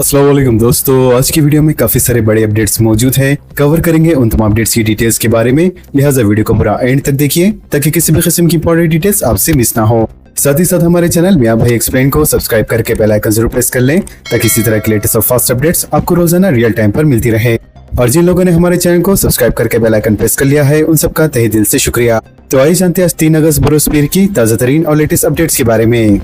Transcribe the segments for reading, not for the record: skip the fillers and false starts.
अस्सलाम वालेकुम दोस्तों, आज की वीडियो में काफी सारे बड़े अपडेट्स मौजूद हैं। कवर करेंगे उन तमाम अपडेट्स की डिटेल्स के बारे में, लिहाजा वीडियो को पूरा एंड तक देखिए ताकि किसी भी किस्म की इंपॉर्टेंट डिटेल्स आपसे मिस ना हो। साथ ही साथ हमारे चैनल मियां भाई एक्सप्लेन को सब्सक्राइब करके बेल आइकन जरूर प्रेस कर लें ताकि इसी तरह की लेटेस्ट और फास्ट अपडेट्स आपको रोजाना रियल टाइम पर मिलती रहे। और जिन लोगों ने हमारे चैनल को सब्सक्राइब करके बेल आइकन प्रेस कर लिया है उन सबका तहे दिल से शुक्रिया। तो आइए जानते हैं आज 3 अगस्त बरोज़ की ताज़ा तरीन और लेटेस्ट अपडेट्स के बारे में।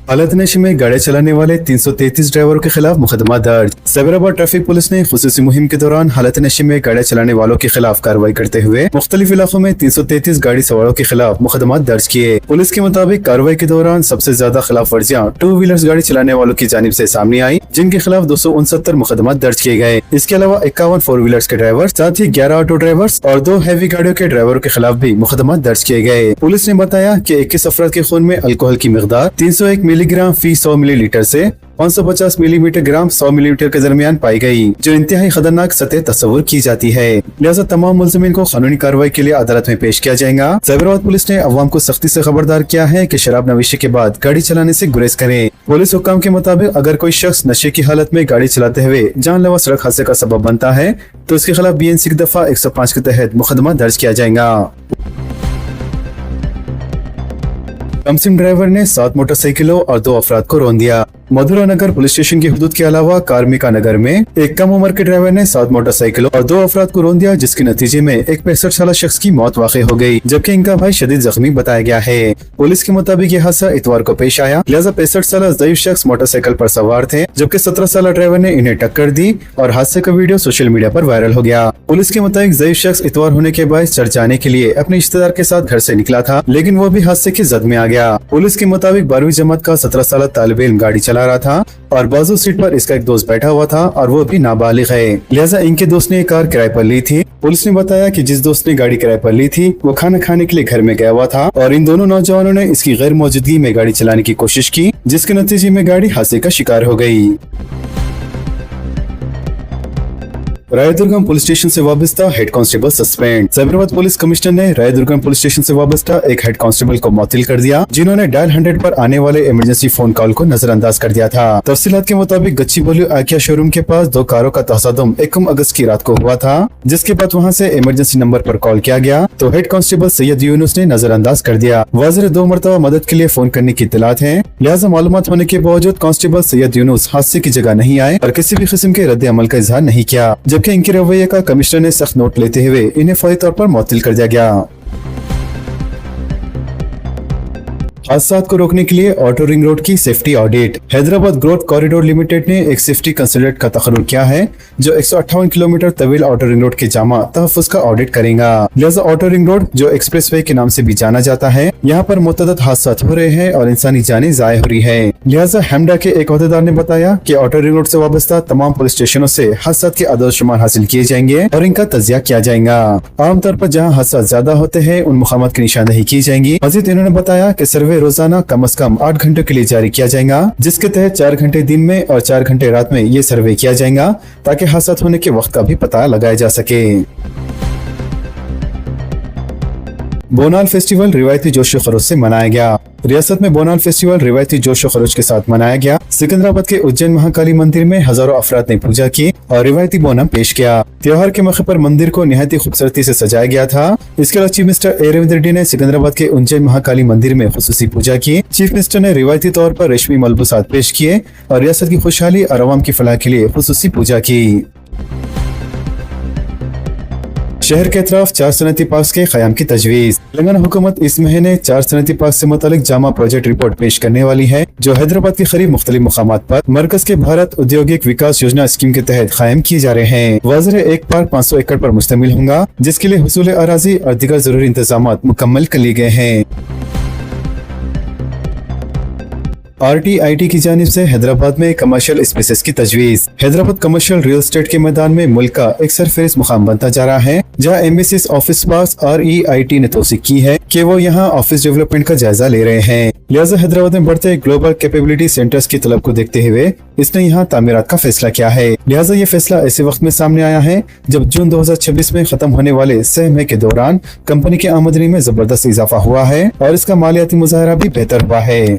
हालत नशे में गाड़ी चलाने वाले 333 ड्राइवरों के खिलाफ मुकदमा दर्ज। साइबराबाद ट्रैफिक पुलिस ने खुसूसी मुहिम के दौरान हालत नशे में गाड़ी चलाने वालों के खिलाफ कार्रवाई करते हुए मुख्तलिफ इलाकों में 333 गाड़ी सवारों के खिलाफ मुकदमा दर्ज किए। पुलिस के मुताबिक कार्रवाई के दौरान सबसे ज्यादा खिलाफ वर्जियां 2 व्हीलर्स गाड़ी चलाने वालों की जानिब से सामने आई, जिनके खिलाफ 269 मुकदमा दर्ज किए गए। इसके अलावा 51 4 व्हीलर्स के ड्राइवर, साथ ही 11 ऑटो ड्राइवर्स और 2 हैवी गाड़ियों के ड्राइवरों के खिलाफ भी मुकदमा दर्ज किए गए। पुलिस ने बताया कि 21 अफराद के खून में अल्कोहल की मिकदार 301 मिलीग्राम फी 100 मिलीलीटर से 550 मिलीमीटर ग्राम 100 मिलीमीटर के दरमियान पाई गई, जो इंतहाई खतरनाक सतह तस्वुर की जाती है। लिहाजा तमाम मुलजिमीन को कानूनी कार्रवाई के लिए अदालत में पेश किया जाएगा। साइबराबाद पुलिस ने अवाम को सख्ती से खबरदार किया है कि शराब नशीे के बाद गाड़ी चलाने से गुरेज करें। पुलिस हुक्म के मुताबिक अगर कोई शख्स नशे की हालत में गाड़ी चलाते हुए जानलेवा सड़क हादसे का सबब बनता है तो उसके खिलाफ BNC की दफा 105 के तहत मुकदमा दर्ज किया जाएगा। कमसिन ड्राइवर ने 7 मोटरसाइकिलों और 2 अफराद को रौंद दिया। मधुरा नगर पुलिस स्टेशन की हुदूद के अलावा कार्मिका नगर में एक कम उम्र के ड्राइवर ने 7 मोटरसाइकिलों और 2 अफराद को रौंद दिया, जिसके नतीजे में एक 65 साल शख्स की मौत वाक़ई हो गई, जबकि इनका भाई शदीद जख्मी बताया गया है। पुलिस के मुताबिक यह हादसा इतवार को पेश आया, लिहाजा 65 साल ज़ईफ शख्स मोटरसाइकिल पर सवार थे, जबकि 17 साल ड्राइवर ने इन्हें टक्कर दी और हादसे का वीडियो सोशल मीडिया पर वायरल हो गया। पुलिस के मुताबिक ज़ईफ शख्स इतवार होने के बाद चर्च जाने के लिए अपने रिश्तेदार के साथ घर से निकला था, लेकिन वो भी हादसे की जद में आ गया। पुलिस के मुताबिक 12वीं जमात का 17 साल तालिब इल्म गाड़ी चला रहा था और बाजू सीट पर इसका एक दोस्त बैठा हुआ था और वो भी नाबालिग है, लिहाजा इनके दोस्त ने कार किराए पर ली थी। पुलिस ने बताया कि जिस दोस्त ने गाड़ी किराए पर ली थी वो खाना खाने के लिए घर में गया हुआ था और इन दोनों नौजवानों ने इसकी गैर मौजूदगी में गाड़ी चलाने की कोशिश की, जिसके नतीजे में गाड़ी हादसे का शिकार हो गई। रायदुर्गम पुलिस स्टेशन से वाबस्ता head constable suspend. Cyberabad police commissioner ने रायदुर्गम पुलिस स्टेशन से वाबस्ता एक हेड कांस्टेबल को मुअत्तल कर दिया, जिन्होंने डायल 100 पर आने वाले इमरजेंसी फोन कॉल को नजरअंदाज कर दिया था। तफसीलात के मुताबिक गच्चीबोली आकिया शोरूम के पास 2 कारों का तसादुम 1 अगस्त की रात को हुआ था, जिसके बाद वहां से इमरजेंसी नंबर पर कॉल किया गया तो हेड कांस्टेबल सैयद यूनुस ने नजरअंदाज कर दिया। वाज़ेह 2 मरतबा मदद के लिए फोन करने की इत्तलात है, लिहाजा मालूमात होने के बावजूद कांस्टेबल सैयद यूनुस हादसे की जगह नहीं आए और किसी भी किस्म के रद्द अमल का इजहार नहीं किया, जबकि इनके रवैये का कमिश्नर ने सख्त नोट लेते हुए इन्हें फौरी तौर पर मुअत्तल कर दिया गया। हादसात को रोकने के लिए ऑटो रिंग रोड की safety audit. Hyderabad growth corridor limited ने एक सेफ्टी कंसल्टेंट का तकर्रुर किया है जो 158 किलोमीटर तवील ऑटो रिंग रोड के जामा तहफ़्फ़ुज़ का ऑडिट करेगा। लिहाजा ऑटो रिंग रोड, जो एक्सप्रेसवे के नाम से भी जाना जाता है, यहाँ पर मुतअद्दिद हादसात हो रहे हैं और इंसानी जानें ज़ाया हो रही है। लिहाजा हेमडा के एक अहदेदार ने बताया कि ऑटो रिंग रोड से वाबस्ता तमाम पुलिस स्टेशनों से हादसात के अदद शुमार हासिल किए जाएंगे और इनका तजिया किया जाएगा। आमतौर पर जहाँ हादसात ज्यादा होते हैं उन मुकामात की निशानदेही की जाएगी। मजीद इन्होंने बताया कि सर्वे रोजाना कम से कम 8 घंटों के लिए जारी किया जाएगा, जिसके तहत 4 घंटे दिन में और 4 घंटे रात में ये सर्वे किया जाएगा ताकि हादसा होने के वक्त का भी पता लगाया जा सके। बोनाल फेस्टिवल रिवायती जोश खरोश से मनाया गया। रियासत में बोनाल फेस्टिवल रिवायती जोश खरोश के साथ मनाया गया। सिकंदराबाद के उज्जैन महाकाली मंदिर में हजारों अफराद ने पूजा की और रिवायती बोनम पेश किया। त्योहार के मौके पर मंदिर को निहायती खूबसूरती से सजाया गया था। इसके अलावा चीफ मिनिस्टर ए रविंद्र रेड्डी ने सिकंदराबाद के उज्जैन महाकाली मंदिर में खुसूसी पूजा की। चीफ मिनिस्टर ने रिवायती तौर पर रेशमी मलबूसात पेश किए और रियासत की खुशहाली और अवाम की फलाह के लिए खुसूसी पूजा की। शहर के अतराफ 4 सनती पार्क के क़याम की तजवीज़। तेलंगाना हुकूमत इस महीने 4 सनती पार्क से मुतालिक जामा प्रोजेक्ट रिपोर्ट पेश करने वाली है, जो हैदराबाद के करीब मुख्तलिफ मुकामात पर मरकज के भारत औद्योगिक विकास योजना स्कीम के तहत कायम किए जा रहे हैं। वाज़ेह एक पार्क 500 एकड़ पर मुश्तमिल होगा, जिसके लिए हुसूल अराजी और दीगर जरूरी इंतजाम मुकम्मल कर लिए गए हैं। RTIT की जानिब से हैदराबाद में कमर्शियल स्पेसेस की तजवीज़। हैदराबाद कमर्शियल रियल एस्टेट के मैदान में मुल्क का एक सरफेस मुकाम बनता जा रहा है, जहां एम्बेसीज ऑफिस पास REIT ने तौसीक की है कि वो यहां ऑफिस डेवलपमेंट का जायजा ले रहे हैं। लिहाजा हैदराबाद में बढ़ते ग्लोबल कैपेबिलिटी सेंटर्स की तलब को देखते हुए इसने यहाँ तामीरात का फैसला किया है। लिहाजा ये फैसला ऐसे वक्त में सामने आया है जब जून 2026 में खत्म होने वाले 6 मई के दौरान कंपनी की आमदनी में जबरदस्त इजाफा हुआ है और इसका मालियाती मुजाहरा भी बेहतर हुआ है।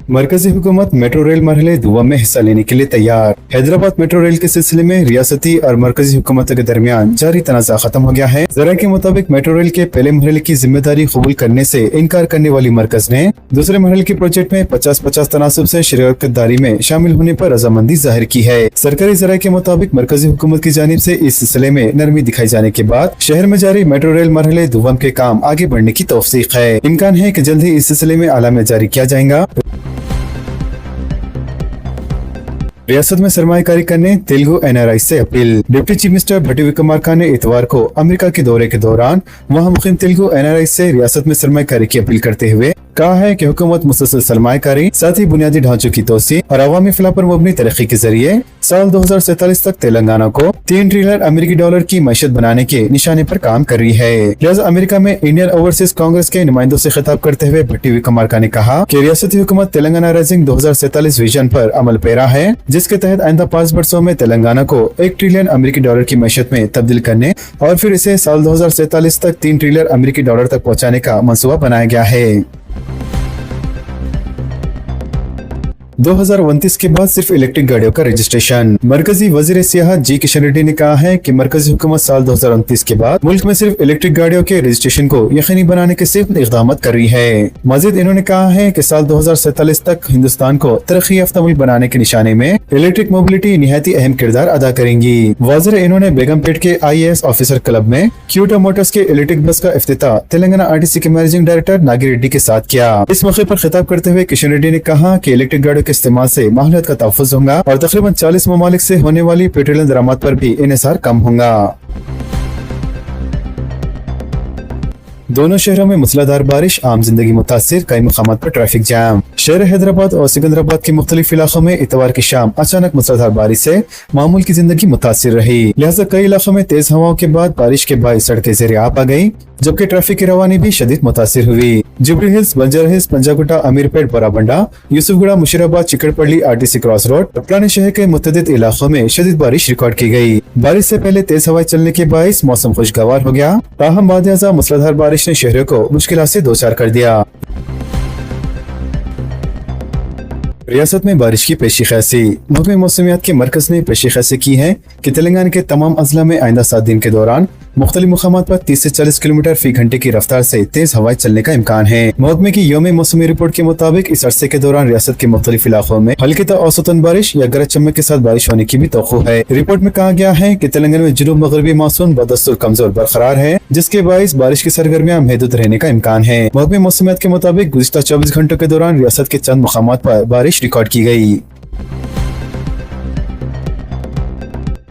मरकजी हुकूमत मेट्रो रेल मरहले दुआ में हिस्सा लेने के लिए तैयार। हैदराबाद मेट्रो रेल के सिलसिले में रियासती और मरकजी हुकूमत के दरमियान जारी तनाज़ा खत्म हो गया है। जरा के मुताबिक मेट्रो रेल के पहले मरहले की जिम्मेदारी कबूल करने से इनकार करने वाली मरकज ने दूसरे मरहले के प्रोजेक्ट में 50-50 तनासब से शिरकतदारी में शामिल होने पर रजामंदी जाहिर की है। सरकारी जरा के मुताबिक मरकजी हुकूमत की जानिब से इस सिलसिले में नरमी दिखाई जाने के बाद शहर में जारी मेट्रो रेल मरहले दुवम के काम आगे बढ़ने की तौसीक है। इम्कान है कि जल्द ही इस सिलसिले में आलामा जारी किया जाएगा। रियासत में सरमायाकारी करने तेलुगु NRI से अपील। डिप्टी चीफ मिनिस्टर भट्टी विक्रमार्का ने इतवार को अमेरिका के दौरे के दौरान वहां मुकीम तेलुगु NRI से रियासत में सरमायाकारी की अपील करते हुए कहा है कि हुकूमत मुसलसल सरमायाकारी, साथ ही बुनियादी ढांचों की तोसी और अवामी फलाह पर मबनी तरक्की के जरिए साल 2047 तक तेलंगाना को $3 ट्रिलियन अमेरिकी डॉलर की मैशत बनाने के निशाने पर काम कर रही है। लिहाजा अमेरिका में इंडियन ओवरसीज कांग्रेस के नुमाइंदों से खिताब करते हुए भट्टी विक्रमार्का ने कहा कि रियासती हुकूमत तेलंगाना राइजिंग 2047 विजन पर अमल पैरा है, जिसके तहत आइंदा 5 वर्षों में तेलंगाना को $1 ट्रिलियन अमेरिकी डॉलर की मैशत में तब्दील करने और फिर इसे साल 2047 तक $3 ट्रिलियन अमेरिकी डॉलर तक पहुँचाने का मंसूबा बनाया गया है। 2029 के बाद सिर्फ इलेक्ट्रिक गाड़ियों का रजिस्ट्रेशन। मरकजी वजीर सियाहत जी किशन रेड्डी ने कहा है कि मरकजी हुकूमत साल 2029 के बाद मुल्क में सिर्फ इलेक्ट्रिक गाड़ियों के रजिस्ट्रेशन को यकीनी बनाने के सिर्फ इक़दाम कर रही है। मजीद इन्होंने कहा है कि साल 2047 तक हिंदुस्तान को तरक्की याफ्ता मुल्क बनाने के निशाने में इलेक्ट्रिक मोबिलिटी निहायती अहम किरदार अदा करेंगी। वजीर इन्होंने बेगमपेट के IAS ऑफिसर क्लब में क्यूटा मोटर्स के इलेक्ट्रिक बस का इफ्तिताह तेलंगाना RTC के मैनेजिंग डायरेक्टर नागी रेड्डी के साथ किया। इस मौके पर खिताब करते हुए किशन रेड्डी ने कहा कि इलेक्ट्रिक गाड़ियों के इस्तेमाल से माहौलियत का तहफ़्फ़ुज़ होगा और तकरीबन 40 ममालिक से होने वाली पेट्रोलियम दरामद पर भी इन्हिसार कम होगा। दोनों शहरों में मूसलाधार बारिश, आम जिंदगी मुतासिर, कई मुकामात पर ट्रैफिक जाम। शहर हैदराबाद और सिकंदराबाद के मुख्तलिफ इलाकों में इतवार की शाम अचानक मूसलाधार बारिश से मामूल की जिंदगी मुतासिर रही। लिहाजा कई इलाकों में तेज हवाओं के बाद बारिश के बायस सड़कें ज़ेर-ए-आब आ गई, जबकि ट्रैफिक की रवानी भी शदीद मुतासिर हुई। Jubilee Hills, Banjara Hills, Panjagutta, Ameerpet, Borabanda, Yousufguda, Musheerabad, Chikkadpally, RTC cross road और पुराने शहर के मुतअद्दिद इलाकों में शदीद बारिश रिकॉर्ड की गई। बारिश से पहले तेज हवाएं चलने के बायस मौसम खुशगवार हो गया, ताहम बाद-ए-आज़ा मूसलाधार बारिश ने शहरों को मुश्किलात से दो चार कर दिया। रियासत में बारिश की पेशी ख़ैसी। महकमे मौसमियात के मरकज ने पेशी ख़ैसी की है कि तेलंगाना के तमाम अजला में आइंदा 7 दिन के दौरान मुख्तलिफ मुकामात पर 30 से 40 किलोमीटर फी घंटे की रफ्तार से तेज हवाएं चलने का इम्कान है। महकमे की यौमी मौसमी रिपोर्ट के मुताबिक इस अरसे के दौरान रियासत के मुख्तलिफ इलाकों में हल्की ता औसतन बारिश या गरज चमक के साथ बारिश होने की भी तवक्को है। रिपोर्ट में कहा गया है कि तेलंगाना में जुनूब मगरबी मानसून बदस्तूर कमजोर बरकरार है, जिसके बायस बारिश की सरगर्मियां महदूद रहने का इम्कान है। महकमे मौसमियात के मुताबिक गुज़िश्ता 24 घंटों के दौरान रियासत के चंद मुकामात पर बारिश रिकॉर्ड की गई।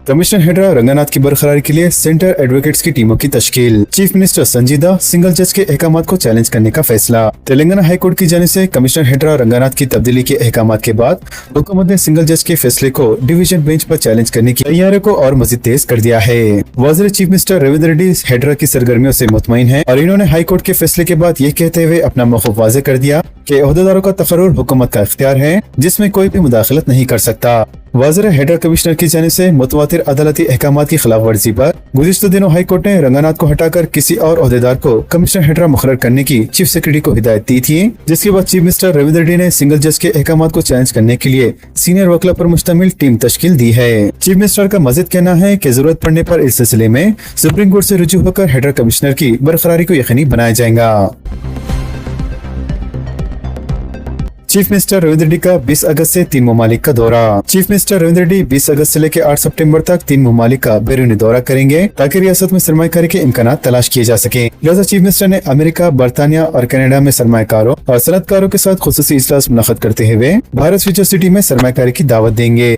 कमिश्नर हेड्रा रंगानाथ की बरकरारी के लिए सेंटर एडवोकेट्स की टीमों की तश्कील। चीफ मिनिस्टर संजीदा सिंगल जज के अहकामात को चैलेंज करने का फैसला। तेलंगाना हाई कोर्ट की जानिब से कमिश्नर हेड्रा रंगानाथ की तब्दीली के अहकामात के बाद हुकूमत ने सिंगल जज के फैसले को डिवीजन बेंच पर चैलेंज करने की तैयारी को और मजीद तेज कर दिया है। वज़ीर chief minister Ravindra Reddy Hedra की सरगर्मियों से मुतमईन है और इन्होंने हाई कोर्ट के फैसले के बाद ये कहते हुए अपना मौक़िफ़ वाज़ेह कर दिया कि ओहदेदारों का तकर्रुर हुकूमत का इख्तियार है, जिसमें कोई भी मुदाखलत नहीं कर सकता। वज़ीर हेड्रा कमिश्नर की जानिब से मुतवातिर अदालती अहकामात की खिलाफ वर्जी पर गुज़िश्ता दिनों हाई कोर्ट ने रंगानाथ को हटाकर किसी और ओहदेदार को कमिश्नर हेड्रा मुकर्रर करने की चीफ सेक्रेटरी को हिदायत दी थी, जिसके बाद चीफ मिनिस्टर रविंद्र रेड्डी ने सिंगल जज के अहकामात को चैलेंज करने के लिए सीनियर वकीलों पर मुश्तमिल टीम तश्कील दी है। चीफ मिनिस्टर का मजीद कहना है कि जरूरत पड़ने पर इस सिलसिले में सुप्रीम कोर्ट से रुजू होकर हेड्रा कमिश्नर की बरकरारी को यकीनी बनाया जाएगा। चीफ मिनिस्टर रविंद्र रेड्डी का 20 अगस्त से 3 ममालिक का दौरा। चीफ मिनिस्टर रविंद्र रेड्डी 20 अगस्त से लेकर 8 सितंबर तक 3 ममालिक का बैरूनी दौरा करेंगे, ताकि रियासत में सरमायाकारी के इम्कानात तलाश किए जा सके। लिहाजा चीफ मिनिस्टर ने अमेरिका, बरतानिया और कनाडा में सरमायाकारों और सनअतकारों के साथ खुसूसी इजलास मुनअक़द करते हुए भारत फ्यूचर सिटी में सरमायाकारी की दावत देंगे।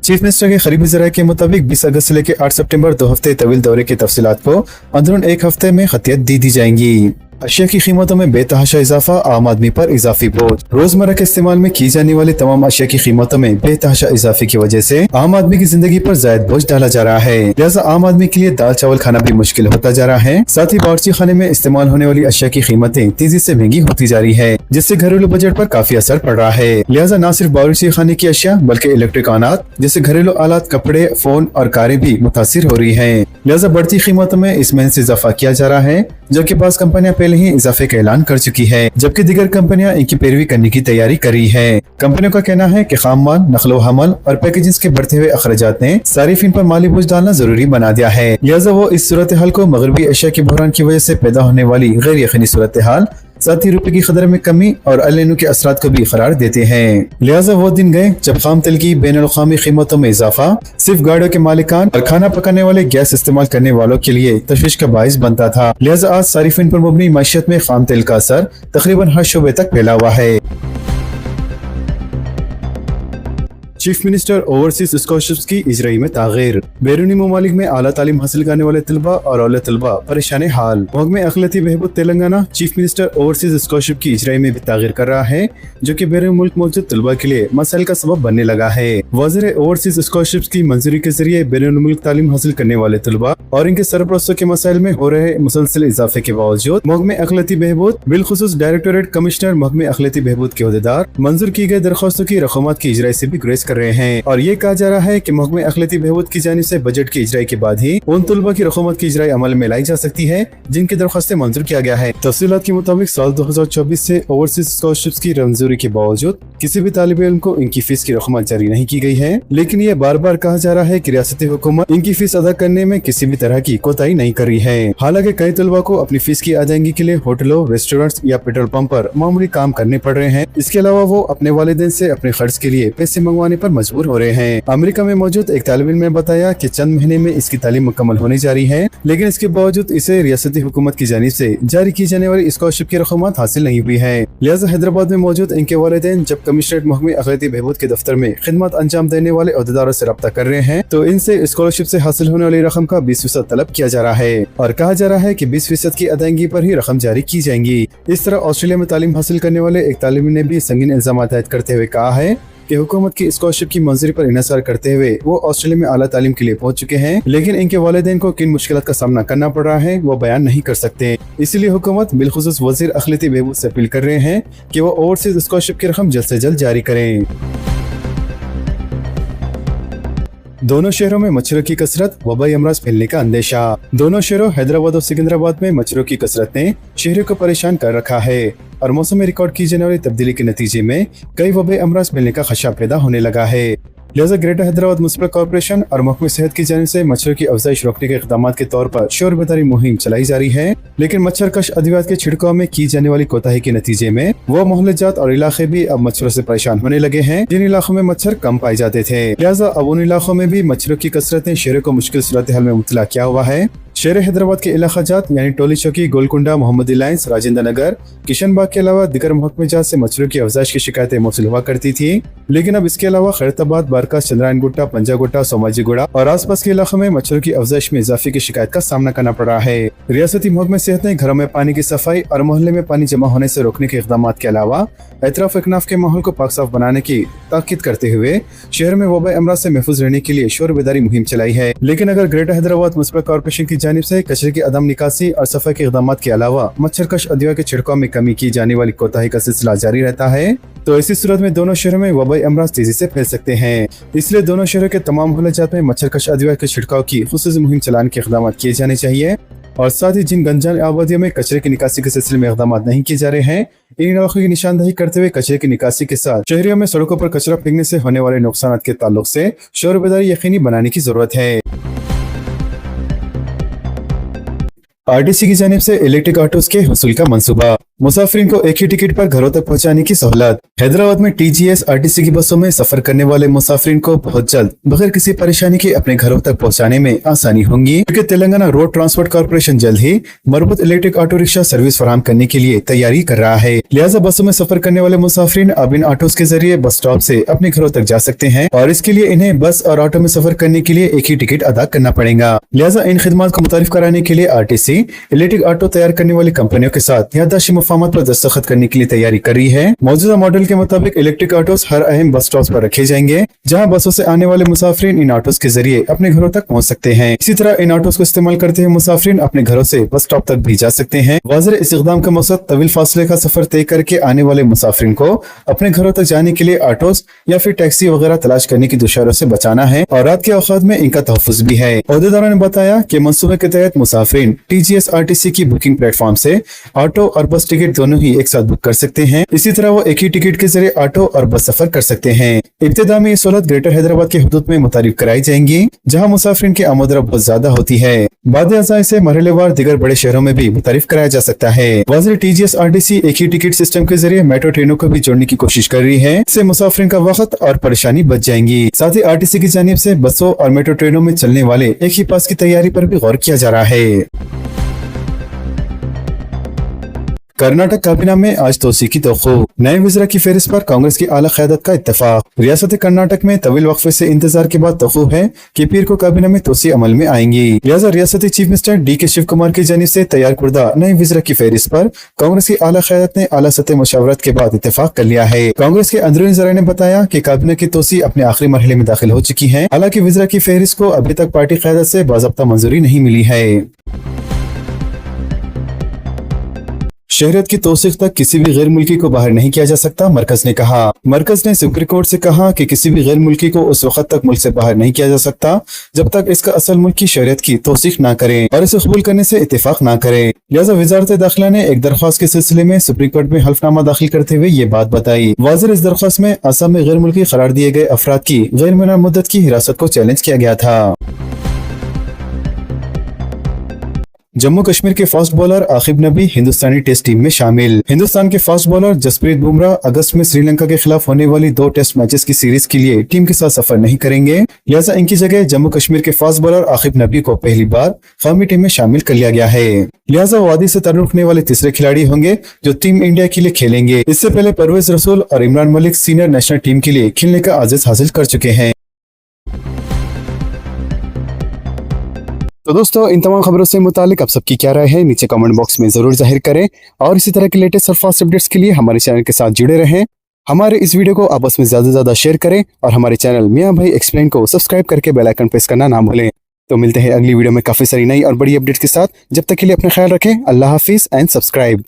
चीफ मिनिस्टर के करीबी ज़राए के मुताबिक 20 अगस्त से लेकर 8 सितंबर 2 हफ्ते तवील दौरे की तफसीलात को अंदरून 1 हफ्ते में खतियत दी जाएंगी। अशिया की कीमतों में बेतहाशा इजाफा, आम आदमी पर इजाफी बोझ। रोजमर्रा के इस्तेमाल में की जाने वाली तमाम अशिया की कीमतों में बेतहाशा इजाफे की वजह से आम आदमी की जिंदगी पर जायद बोझ डाला जा रहा है। लिहाजा आम आदमी के लिए दाल चावल खाना भी मुश्किल होता जा रहा है। साथ ही बावर्ची खाने में इस्तेमाल होने वाली अशिया की कीमतें तेजी से महंगी होती जा रही है। जिससे घरेलू बजट पर काफी असर पड़ रहा है। लिहाजा न सिर्फ बावर्ची खाने की अशिया बल्कि इलेक्ट्रिक आलात जैसे घरेलू आलात, कपड़े, फोन और कारें भी मुतासिर हो रही है। लिहाजा बढ़ती कीमतों में इस महीने से इजाफा किया जा रहा है, जबकि बाज़ कंपनियां पहले ही इजाफे का ऐलान कर चुकी है, जबकि दीगर कंपनियां इनकी पैरवी करने की तैयारी कर रही है। कंपनियों का कहना है कि खाम माल, नकलो हमल और पैकेजिंग के बढ़ते हुए अखराजात ने सारिफिन पर माली बोझ डालना जरूरी बना दिया है। लिहाजा वो इस सूरत हाल को मगरबी एशिया के बहरान की वजह से पैदा होने वाली गैर यकीनी सूरत हाल, साथ ही रुपए की कदर में कमी और अल के असरात को भी करार देते हैं। लिहाजा वो दिन गए जब खाम तेल की बैनुल-अक़वामी कीमतों में इजाफा सिर्फ गाड़ियों के मालिकान और खाना पकाने वाले गैस इस्तेमाल करने वालों के लिए तशवीश का बाइस बनता था। लिहाजा आज सारिफिन पर मुबनी मईशत में खाम तेल का असर तकरीबन हर शोबे तक फैला हुआ है। चीफ मिनिस्टर ओवरसीज स्कॉलरशिप्स की इजराई में तागीर। बैरूनी ममालिक में आला तालीम हासिल करने वाले तलबा और औले तलबा परेशान हाल। महकमे अखिलती बहबूद Telangana chief minister overseas scholarship की इजराई में भी तागीर कर रहा है, जो कि बैरून मुल्क मौजूद तलबा के लिए मसाइल का सबब बनने लगा है। वज़ीर ओवरसीज स्कॉलरशिप्स की मंजूरी के जरिए बैरून मुल्क तालीम हासिल करने वाले तलबा और इनके सरपरस्तों के मसाइल में हो रहे मुसलसल इजाफे के बावजूद महकमे अखिलती बहबूद बिलखुसूस डायरेक्टोरेट कमिश्नर महकमे अखिलती बहबूद के ओहदेदार मंजूर की गई दरख्वास्तों की रकूमत की इजराई से भी गुरेज कर रहे हैं और ये कहा जा रहा है कि महकमे अखिलती बहबूद की जानिब से बजट की इजराई के बाद ही उन तलबा की रकूमत की इजराई अमल में लाई जा सकती है जिनकी दरख्वास्तें मंजूर किया गया है। तफसीलात के मुताबिक साल 2024 से ओवरसीज स्कॉलरशिप्स की मंजूरी के बावजूद किसी भी तालिब इल्म को इनकी फीस की रकूमत जारी नहीं की गई है, लेकिन ये बार बार कहा जा रहा है कि रियासती हुकूमत इनकी फीस अदा करने में किसी भी तरह की कोताही नहीं कर रही है। हालांकि कई तलबा को अपनी फीस की अदायगी के लिए होटलों, रेस्टोरेंट्स या पेट्रोल पंप पर मामूली काम करने पड़ रहे हैं। इसके अलावा वो अपने वालिदैन से अपने खर्च के लिए पैसे मंगवाने पर मजबूर हो रहे हैं। अमेरिका में मौजूद एक तालिब इल्म ने बताया कि चंद महीने में इसकी तालीम मुकम्मल होने जा रही है, लेकिन इसके बावजूद इसे रियासती हुकूमत की जानिब से जारी की जाने वाली स्कॉलरशिप की रकूमत हासिल नहीं हुई है। लिहाजा हैदराबाद में मौजूद इनके वालिदैन जब कमिश्नरेट महकमे अखिलती बहबूद के दफ्तर में खिदमत अंजाम देने वाले अहदेदारों से रब्ता कर रहे हैं तो इनसे स्कॉलरशिप से हासिल होने वाली रकम का 20% तलब किया जा रहा है और कहा जा रहा है कि 20% की अदायगी पर ही रकम जारी की जाएंगी। इस तरह ऑस्ट्रेलिया में तालीम हासिल करने वाले एक तालिब ने भी संगीन इल्जाम आयद करते हुए कहा है कि हुकूमत की स्कॉलरशिप की मंजूरी पर इन्हिसार करते हुए वो ऑस्ट्रेलिया में आला तालीम के लिए पहुंच चुके हैं, लेकिन इनके वालिदैन को किन मुश्किलात का सामना करना पड़ रहा है वो बयान नहीं कर सकते। इसीलिए हुकूमत बिलखुसूस वजीर अखिलती बहबूद से अपील कर रहे हैं कि वो ओवरसीज स्कॉलरशिप की रकम जल्द से जल्द जारी करें। दोनों शहरों में मच्छरों की कसरत, वबाई अमराज फैलने का अंदेशा। दोनों शहरों हैदराबाद और सिकंदराबाद में मच्छरों की कसरत ने शहरों को परेशान कर रखा है और मौसम में रिकॉर्ड की जाने वाली तब्दीली के नतीजे में कई वबाई अमराज फैलने का खदशा पैदा होने लगा है। लिहाजा ग्रेटर हैदराबाद म्युनिसिपल कॉर्पोरेशन और महकमे सेहत की जानिब से मच्छर की अफजाइश रोकने के इकदाम के तौर पर शोर बेदारी मुहिम चलाई जा रही है, लेकिन मच्छर कश अद्वियात के छिड़काव में की जाने वाली कोताही के नतीजे में वो मोहल्ले जात और इलाके भी अब मच्छरों से परेशान होने लगे हैं जिन इलाकों में मच्छर कम पाए जाते थे। लिहाजा अब उन इलाकों में भी मच्छरों की कसरत ने शहरों को मुश्किल सूरत हाल में मुब्तला किया हुआ है। शहर हैदराबाद के इलाका जात यानी टोली चौकी, गोलकुंडा, मोहम्मदी लाइन्स, राजेंद्र नगर, किशन बाग के अलावा दिगर महकमे जात से मच्छरों की अफजाइश की शिकायतें मौसूल हुआ करती थी, लेकिन अब इसके अलावा खैरताबाद, बारकास, चंद्रायन गुट्टा, पंजागुट्टा, सोमाजी गुड़ा और आसपास के इलाकों में मच्छरों की अफजाइश में इजाफे की शिकायत का सामना करना पड़ रहा है। रियासती महकमे सेहत ने घरों में पानी की सफाई और मोहल्ले में पानी जमा होने से रोकने के इकदाम के अलावा एतराफ इकनाफ के माहौल को पाक साफ बनाने की ताकीद करते हुए शहर में वबाई अमराज से महफूज रहने के लिए शोर बेदारी मुहिम चलाई है। लेकिन अगर ग्रेटर हैदराबाद म्युनिसिपल कॉर्पोरेशन की जानिब से कचरे की अदम निकासी और सफाई के इकदाम के अलावा मच्छर कश अदविया के छिड़काव में कमी की जाने वाली कोताही का सिलसिला जारी रहता है तो ऐसी सूरत में दोनों शहरों में वबाई अमराज तेजी से फैल सकते हैं। इसलिए दोनों शहरों के तमाम मोहल्लाजात में मच्छर कश अदविया के छिड़काव की खुसूसी मुहिम चलाने के इकदाम किए जाने चाहिए और साथ ही जिन गंजान आबादियों में कचरे की निकासी के सिलसिले में इकदाम नहीं किए जा रहे हैं इन इलाकों की निशानदही करते हुए कचरे की निकासी के साथ शहरियों में सड़कों पर कचरा फेंकने से होने वाले नुकसान के ताल्लुक से शोर बेदारी यकीनी बनाने की जरूरत है। आरटीसी की जानिब से इलेक्ट्रिक ऑटोस के हुसूल का मंसूबा। मुसाफिरीन को एक ही टिकट पर घरों तक पहुंचाने की सहूलत। हैदराबाद में टीजीएस आरटीसी की बसों में सफर करने वाले मुसाफिरीन को बहुत जल्द बगैर किसी परेशानी के अपने घरों तक पहुंचाने में आसानी होगी, क्योंकि तेलंगाना रोड ट्रांसपोर्ट कॉर्पोरेशन जल्द ही मरबूत इलेक्ट्रिक ऑटो रिक्शा सर्विस फराहम करने के लिए तैयारी कर रहा है। लिहाजा बसों में सफर करने वाले मुसाफिरीन अब इन ऑटोस के जरिए बस स्टॉप से अपने घरों तक जा सकते हैं और इसके लिए इन्हें बस और ऑटो में सफर करने के लिए एक ही टिकट अदा करना पड़ेगा। लिहाजा इन खिदमात को मुतारिफ कराने के लिए आरटीसी इलेक्ट्रिक ऑटो तैयार करने वाली कंपनियों के साथ याददाश्ती मफाहमत पर दस्तखत करने के लिए तैयारी कर रही है। मौजूदा मॉडल के मुताबिक इलेक्ट्रिक ऑटोस हर अहम बस स्टॉप पर रखे जाएंगे, जहां बसों से आने वाले मुसाफिर इन ऑटोस के जरिए अपने घरों तक पहुंच सकते हैं। इसी तरह इन ऑटोस को इस्तेमाल करते हुए मुसाफिर अपने घरों से बस स्टॉप तक भी जा सकते हैं। वाज़ेह इस इक़दाम का मकसद तवील फासले का सफर तय करके आने वाले मुसाफिर को अपने घरों तक जाने के लिए ऑटोस या फिर टैक्सी वगैरह तलाश करने की दुशारों से बचाना है और रात के औकात में इनका तहफ़्फ़ुज़ भी है। ओहदेदारों ने बताया कि मंसूबे के तहत मुसाफिर TGSRTC की बुकिंग प्लेटफॉर्म से ऑटो और बस टिकट दोनों ही एक साथ बुक कर सकते हैं। इसी तरह वो एक ही टिकट के जरिए ऑटो और बस सफर कर सकते हैं। इब्तिदा में ये सहूलत ग्रेटर हैदराबाद के हुदूद में मुतारिफ कराई जाएंगी, जहाँ मुसाफिर की आमदरफ्त बहुत ज्यादा होती है। बाद अज़ा इसे मरहलेवार दीगर बड़े शहरों में भी मुतारिफ कराया जा सकता है। वाज़ेह TGSRTC एक ही टिकट सिस्टम के जरिए मेट्रो ट्रेनों को भी जोड़ने की कोशिश कर रही है। इससे मुसाफिर का वक्त और परेशानी बच जाएंगी। साथ ही RTC की जानिब से बसों और मेट्रो ट्रेनों में चलने वाले एक ही पास की तैयारी पर भी गौर किया जा रहा है। कर्नाटक काबीना में आज तोसी की तवक्को। नए वज़रा की फहरिस्त पर कांग्रेस की आला क़यादत का इत्तेफाक। रियासत कर्नाटक में तवील वक्फे से इंतजार के बाद तवक्को है कि पीर को काबीना में तोसी अमल में आएंगी। लिहाजा रियासती chief minister DK Shiva Kumar की जानिब से तैयार कुर्दा नए वज़रा की फहरिस्त पर कांग्रेस की आला क़यादत ने आला सतह मशावरत के बाद इत्तेफाक कर लिया है। कांग्रेस के अंदरूनी ज़राए ने बताया कि काबीना की तोसी अपने आखिरी मरहले में दाखिल हो चुकी है। हालांकि वज़रा की फहरिस्त को अभी तक पार्टी क़यादत से बाज़ाब्ता मंजूरी नहीं मिली है। शहरियत की तौसीक तक किसी भी गैर मुल्की को बाहर नहीं किया जा सकता, मरकज ने कहा। मरकज ने सुप्रीम कोर्ट से कहा कि किसी भी गैर मुल्की को उस वक्त तक मुल्क से बाहर नहीं किया जा सकता जब तक इसका असल मुल्क की शहरियत की तौसीक ना करे और इसे कबूल करने से इत्तेफाक ना करे। लिहाजा वजारत दाखिला ने एक दरख्वास्त के सिलसिले में सुप्रीम कोर्ट में हल्फनामा दाखिल करते हुए ये बात बताई। वाज़ेह इस दरख्वास्त में असम में गैर मुल्की करार दिए गए अफराद की गैर मुनज़्ज़म मुद्दत की हिरासत को चैलेंज किया गया था। जम्मू कश्मीर के फास्ट बॉलर आकिब नबी हिंदुस्तानी टेस्ट टीम में शामिल। हिंदुस्तान के फास्ट बॉलर जसप्रीत बुमराह अगस्त में श्रीलंका के खिलाफ होने वाली 2 टेस्ट मैचेस की सीरीज के लिए टीम के साथ सफर नहीं करेंगे। लिहाजा इनकी जगह जम्मू कश्मीर के फास्ट बॉलर आकिब नबी को पहली बार कौमी टीम में शामिल कर लिया गया है। लिहाजा वादी से ताल्लुक़ रखने वाले तीसरे खिलाड़ी होंगे जो टीम इंडिया के लिए खेलेंगे। इससे पहले परवेज रसूल और Imran Malik senior national team के लिए खेलने का आज़ाद हासिल कर चुके हैं। तो दोस्तों, इन तमाम खबरों से मुतालिक आप सबकी क्या राय है नीचे कमेंट बॉक्स में जरूर जाहिर करें और इसी तरह के लेटेस्ट और फास्ट अपडेट्स के लिए हमारे चैनल के साथ जुड़े रहें। हमारे इस वीडियो को आपस में ज्यादा से ज्यादा शेयर करें और हमारे चैनल मियां भाई एक्सप्लेन को सब्सक्राइब करके बेल आइकन प्रेस करना ना भूलें। तो मिलते हैं अगली वीडियो में काफी सारी नई और बड़ी अपडेट्स के साथ। जब तक के लिए अपना ख्याल रखें। अल्लाह हाफिज एंड सब्सक्राइब।